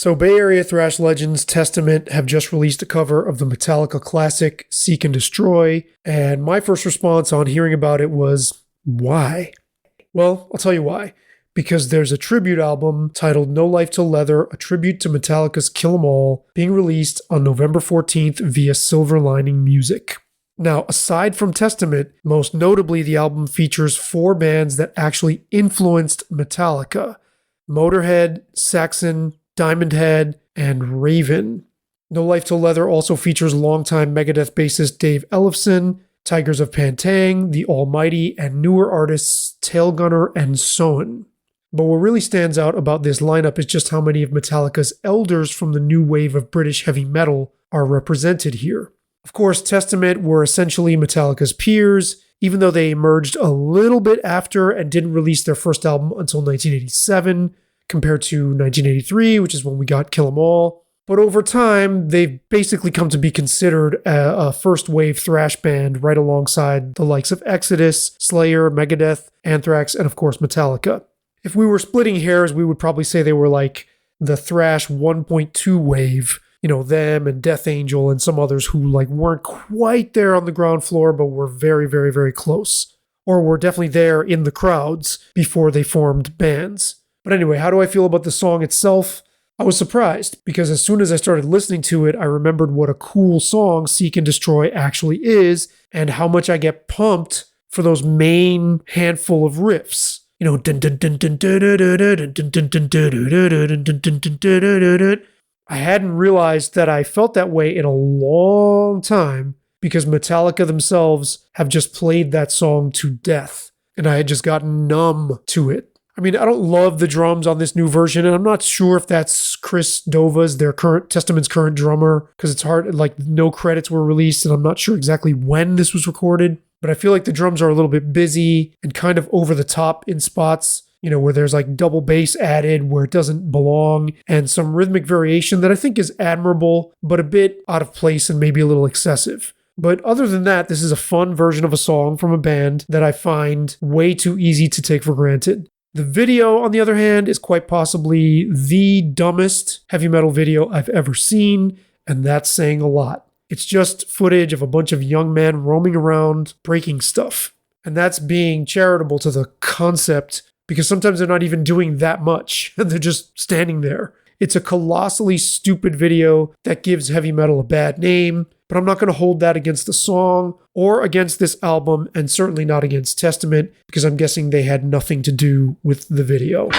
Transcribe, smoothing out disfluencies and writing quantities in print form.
So Bay Area thrash legends Testament have just released a cover of the Metallica classic Seek and Destroy, and my first response on hearing about it was, why? Well, I'll tell you why. Because there's a tribute album titled No Life Til Leather, a tribute to Metallica's Kill 'Em All, being released on November 14th via Silver Lining Music. Now, aside from Testament, most notably the album features 4 bands that actually influenced Metallica: Motörhead, Saxon, Diamond Head, and Raven. No Life Til Leather also features longtime Megadeth bassist Dave Ellefson, Tigers of Pantang, The Almighty, and newer artists Tailgunner and Soen. But what really stands out about this lineup is just how many of Metallica's elders from the new wave of British heavy metal are represented here. Of course, Testament were essentially Metallica's peers, even though they emerged a little bit after and didn't release their first album until 1987, compared to 1983, which is when we got Kill 'Em All. But over time, they've basically come to be considered a first-wave thrash band right alongside the likes of Exodus, Slayer, Megadeth, Anthrax, and of course Metallica. If we were splitting hairs, we would probably say they were like the thrash 1.2 wave, them and Death Angel and some others who weren't quite there on the ground floor, but were very, very, very close. Or were definitely there in the crowds before they formed bands. But anyway, how do I feel about the song itself? I was surprised because as soon as I started listening to it, I remembered what a cool song Seek and Destroy actually is and how much I get pumped for those main handful of riffs. I hadn't realized that I felt that way in a long time because Metallica themselves have just played that song to death, and I had just gotten numb to it. I mean, I don't love the drums on this new version, and I'm not sure if that's Chris Dova's, Testament's current drummer, because it's hard, no credits were released, and I'm not sure exactly when this was recorded, but I feel like the drums are a little bit busy and kind of over the top in spots, where there's double bass added where it doesn't belong, and some rhythmic variation that I think is admirable, but a bit out of place and maybe a little excessive. But other than that, this is a fun version of a song from a band that I find way too easy to take for granted. The video, on the other hand, is quite possibly the dumbest heavy metal video I've ever seen, and that's saying a lot. It's just footage of a bunch of young men roaming around, breaking stuff. And that's being charitable to the concept, because sometimes they're not even doing that much, and they're just standing there. It's a colossally stupid video that gives heavy metal a bad name, but I'm not going to hold that against the song or against this album, and certainly not against Testament, because I'm guessing they had nothing to do with the video.